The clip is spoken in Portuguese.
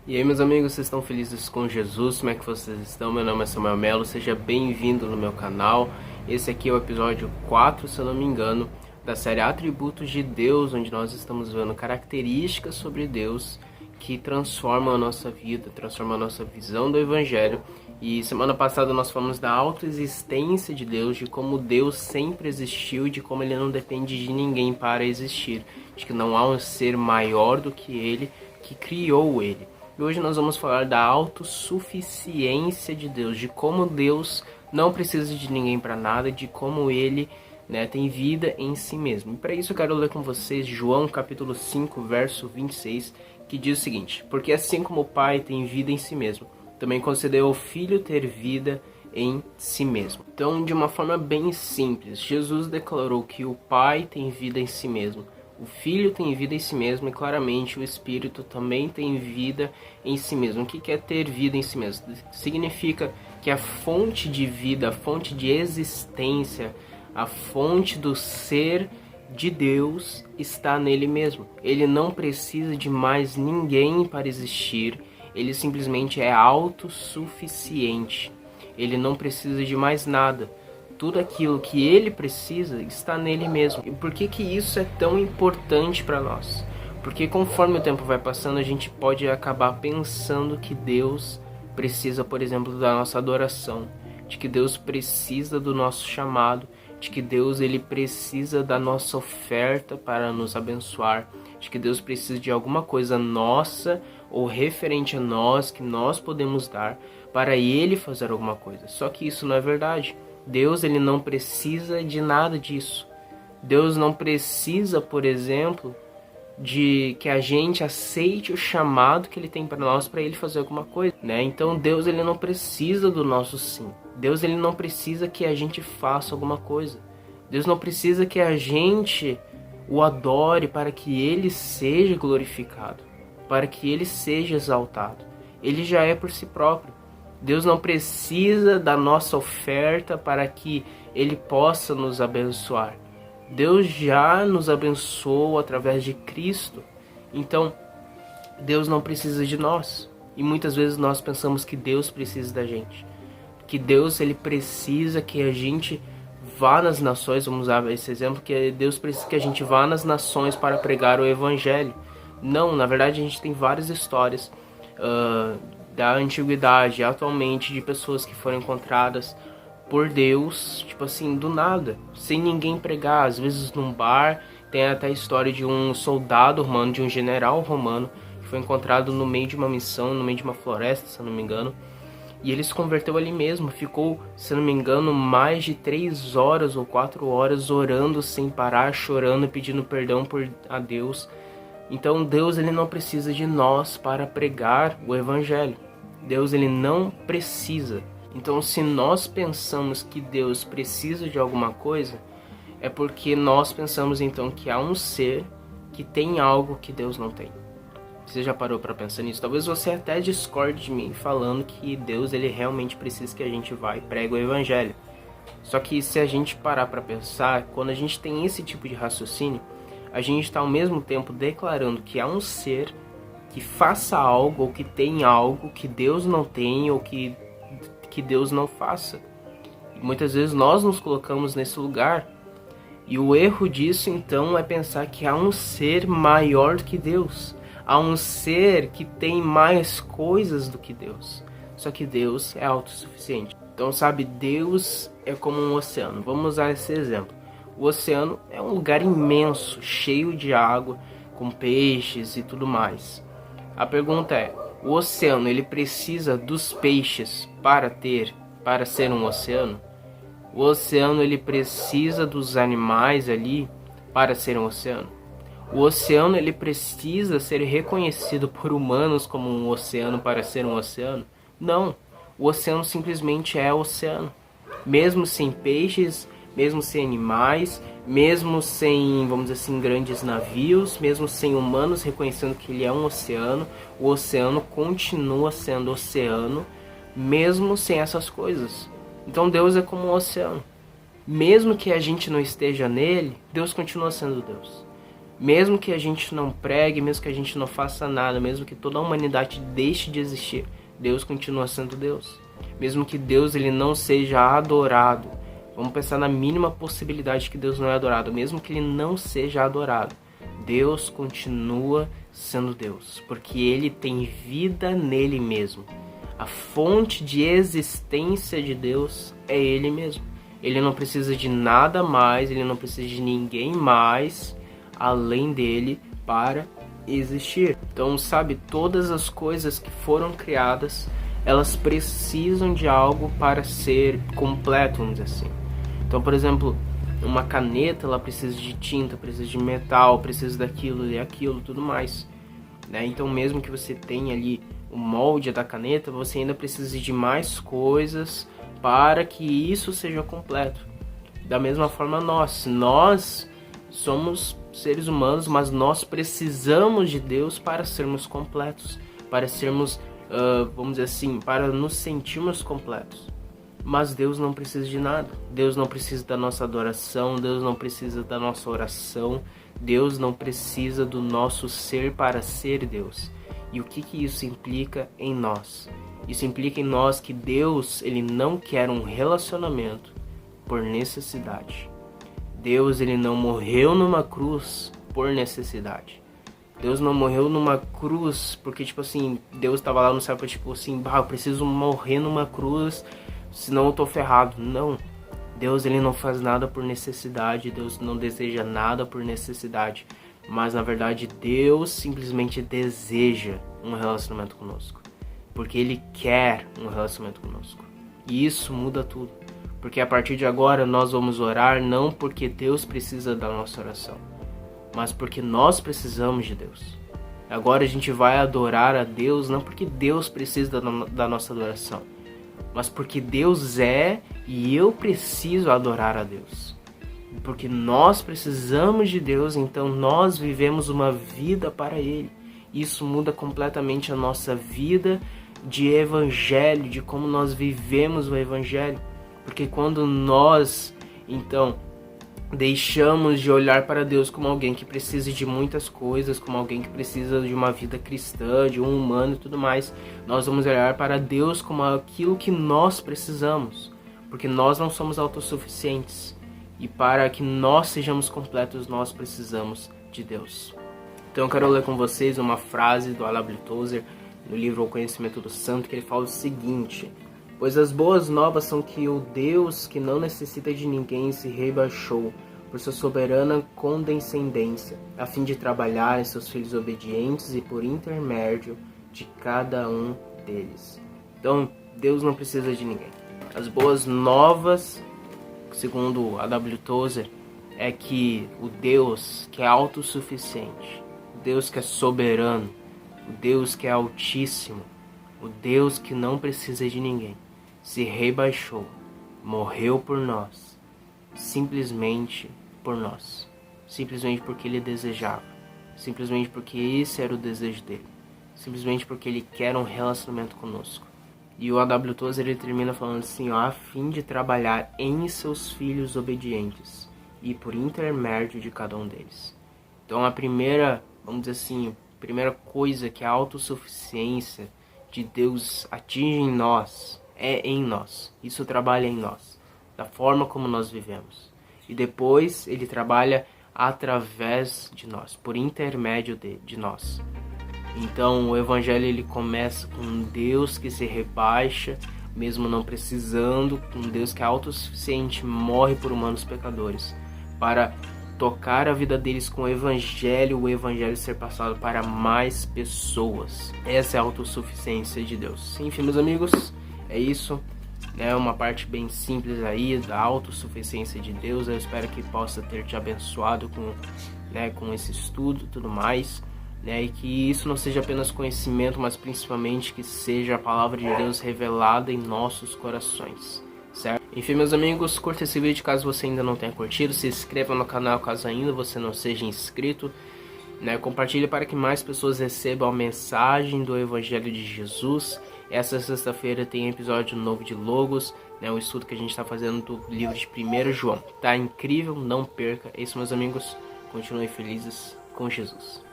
E aí, meus amigos, vocês estão felizes com Jesus? Como é que vocês estão? Meu nome é Samuel Melo, seja bem-vindo no meu canal. Esse aqui é o episódio 4, se eu não me engano, da série Atributos de Deus, onde nós estamos vendo características sobre Deus que transformam a nossa vida, transformam a nossa visão do Evangelho. E semana passada nós falamos da autoexistência de Deus, de como Deus sempre existiu e de como Ele não depende de ninguém para existir, de que não há um ser maior do que Ele, que criou Ele. E hoje nós vamos falar da autossuficiência de Deus, de como Deus não precisa de ninguém para nada, de como Ele tem vida em si mesmo. E para isso eu quero ler com vocês João capítulo 5, verso 26, que diz o seguinte: porque assim como o Pai tem vida em si mesmo, também concedeu ao Filho ter vida em si mesmo. Então, de uma forma bem simples, Jesus declarou que o Pai tem vida em si mesmo, o Filho tem vida em si mesmo e claramente o Espírito também tem vida em si mesmo. O que é ter vida em si mesmo? Significa que a fonte de vida, a fonte de existência, a fonte do ser de Deus está nele mesmo. Ele não precisa de mais ninguém para existir, ele simplesmente é autossuficiente. Ele não precisa de mais nada. Tudo aquilo que ele precisa está nele mesmo. E por que isso é tão importante para nós? Porque conforme o tempo vai passando, a gente pode acabar pensando que Deus precisa, por exemplo, da nossa adoração, de que Deus precisa do nosso chamado, de que Deus ele precisa da nossa oferta para nos abençoar, de que Deus precisa de alguma coisa nossa ou referente a nós que nós podemos dar para Ele fazer alguma coisa. Só que isso não é verdade. Deus ele não precisa de nada disso. Deus não precisa, por exemplo, de que a gente aceite o chamado que Ele tem para nós para Ele fazer alguma coisa, né? Então Deus ele não precisa do nosso sim. Deus ele não precisa que a gente faça alguma coisa. Deus não precisa que a gente o adore para que Ele seja glorificado, para que Ele seja exaltado. Ele já é por si próprio. Deus não precisa da nossa oferta para que Ele possa nos abençoar. Deus já nos abençoou através de Cristo. Então, Deus não precisa de nós. E muitas vezes nós pensamos que Deus precisa da gente. Que Deus ele precisa que a gente vá nas nações, vamos usar esse exemplo, que Deus precisa que a gente vá nas nações para pregar o Evangelho. Não, na verdade a gente tem várias histórias da antiguidade, atualmente, de pessoas que foram encontradas por Deus, tipo assim, do nada, sem ninguém pregar, às vezes num bar. Tem até a história de um soldado romano, de um general romano, que foi encontrado no meio de uma missão, no meio de uma floresta, se eu não me engano, e ele se converteu ali mesmo, ficou, se eu não me engano, mais de 3 horas ou 4 horas orando sem parar, chorando, pedindo perdão a Deus. Então Deus ele não precisa de nós para pregar o Evangelho. Deus ele não precisa. Então se nós pensamos que Deus precisa de alguma coisa, é porque nós pensamos então que há um ser que tem algo que Deus não tem. Você já parou para pensar nisso? Talvez você até discorde de mim falando que Deus ele realmente precisa que a gente vá e pregue o Evangelho. Só que se a gente parar para pensar, quando a gente tem esse tipo de raciocínio, a gente está ao mesmo tempo declarando que há um ser que faça algo ou que tem algo que Deus não tem ou que Deus não faça. E muitas vezes nós nos colocamos nesse lugar. E o erro disso então é pensar que há um ser maior do que Deus. Há um ser que tem mais coisas do que Deus. Só que Deus é autossuficiente. Então, sabe, Deus é como um oceano. Vamos usar esse exemplo. O oceano é um lugar imenso, cheio de água, com peixes e tudo mais. A pergunta é, o oceano ele precisa dos peixes para ser um oceano? O oceano ele precisa dos animais ali para ser um oceano? O oceano ele precisa ser reconhecido por humanos como um oceano para ser um oceano? Não, o oceano simplesmente é oceano. Mesmo sem peixes, mesmo sem animais, mesmo sem, vamos dizer assim, grandes navios, mesmo sem humanos reconhecendo que ele é um oceano, o oceano continua sendo oceano, mesmo sem essas coisas. Então Deus é como um oceano. Mesmo que a gente não esteja nele, Deus continua sendo Deus. Mesmo que a gente não pregue, mesmo que a gente não faça nada, mesmo que toda a humanidade deixe de existir, Deus continua sendo Deus. Mesmo que Deus ele não seja adorado, vamos pensar na mínima possibilidade que Deus não é adorado, mesmo que ele não seja adorado, Deus continua sendo Deus, porque ele tem vida nele mesmo. A fonte de existência de Deus é ele mesmo. Ele não precisa de nada mais, ele não precisa de ninguém mais além dele para existir. Então, sabe, todas as coisas que foram criadas, elas precisam de algo para ser completo, vamos dizer assim. Então, por exemplo, uma caneta, ela precisa de tinta, precisa de metal, precisa daquilo e aquilo, tudo mais, né? Então, mesmo que você tenha ali o molde da caneta, você ainda precisa de mais coisas para que isso seja completo. Da mesma forma, nós somos seres humanos, mas nós precisamos de Deus para sermos completos, para sermos, vamos dizer assim, para nos sentirmos completos. Mas Deus não precisa de nada. Deus não precisa da nossa adoração, Deus não precisa da nossa oração, Deus não precisa do nosso ser para ser Deus. E o que isso implica em nós? Isso implica em nós que Deus, ele não quer um relacionamento por necessidade. Deus, ele não morreu numa cruz por necessidade. Deus não morreu numa cruz porque, tipo assim, Deus estava lá no céu para, tipo assim, eu preciso morrer numa cruz, senão eu tô ferrado. Não. Deus, ele não faz nada por necessidade, Deus não deseja nada por necessidade. Mas, na verdade, Deus simplesmente deseja um relacionamento conosco. Porque ele quer um relacionamento conosco. E isso muda tudo. Porque a partir de agora nós vamos orar não porque Deus precisa da nossa oração, mas porque nós precisamos de Deus. Agora a gente vai adorar a Deus não porque Deus precisa da nossa adoração, mas porque Deus é e eu preciso adorar a Deus. Porque nós precisamos de Deus, então nós vivemos uma vida para Ele. Isso muda completamente a nossa vida de evangelho, de como nós vivemos o evangelho. Porque quando nós, então, deixamos de olhar para Deus como alguém que precisa de muitas coisas, como alguém que precisa de uma vida cristã, de um humano e tudo mais, nós vamos olhar para Deus como aquilo que nós precisamos. Porque nós não somos autossuficientes. E para que nós sejamos completos, nós precisamos de Deus. Então eu quero ler com vocês uma frase do A.W. Tozer, no livro O Conhecimento do Santo, que ele fala o seguinte: pois as boas novas são que o Deus que não necessita de ninguém se rebaixou por sua soberana condescendência, a fim de trabalhar em seus filhos obedientes e por intermédio de cada um deles. Então, Deus não precisa de ninguém. As boas novas, segundo A.W. Tozer, é que o Deus que é autossuficiente, o Deus que é soberano, o Deus que é altíssimo, o Deus que não precisa de ninguém, se rebaixou, morreu por nós, simplesmente por nós, simplesmente porque ele desejava, simplesmente porque esse era o desejo dele, simplesmente porque ele quer um relacionamento conosco. E o A.W. Tozer, ele termina falando assim, a fim de trabalhar em seus filhos obedientes e por intermédio de cada um deles. Então a primeira, vamos dizer assim, a primeira coisa que a autossuficiência de Deus atinge em nós, é em nós. Isso trabalha em nós, da forma como nós vivemos. E depois ele trabalha através de nós, por intermédio de nós. Então o evangelho ele começa com um Deus que se rebaixa, mesmo não precisando, um Deus que é autossuficiente, morre por humanos pecadores, para tocar a vida deles com o evangelho ser passado para mais pessoas. Essa é a autossuficiência de Deus. Enfim, meus amigos, é isso. É uma parte bem simples aí da autossuficiência de Deus. Eu espero que possa ter te abençoado com esse estudo e tudo mais. E que isso não seja apenas conhecimento, mas principalmente que seja a palavra de Deus revelada em nossos corações. Certo? Enfim, meus amigos, curta esse vídeo caso você ainda não tenha curtido, se inscreva no canal caso ainda você não seja inscrito, compartilhe para que mais pessoas recebam a mensagem do Evangelho de Jesus. Essa sexta-feira tem episódio novo de Logos, o estudo que a gente está fazendo do livro de 1 João. Tá incrível, não perca. É isso, meus amigos, continuem felizes. com Jesus.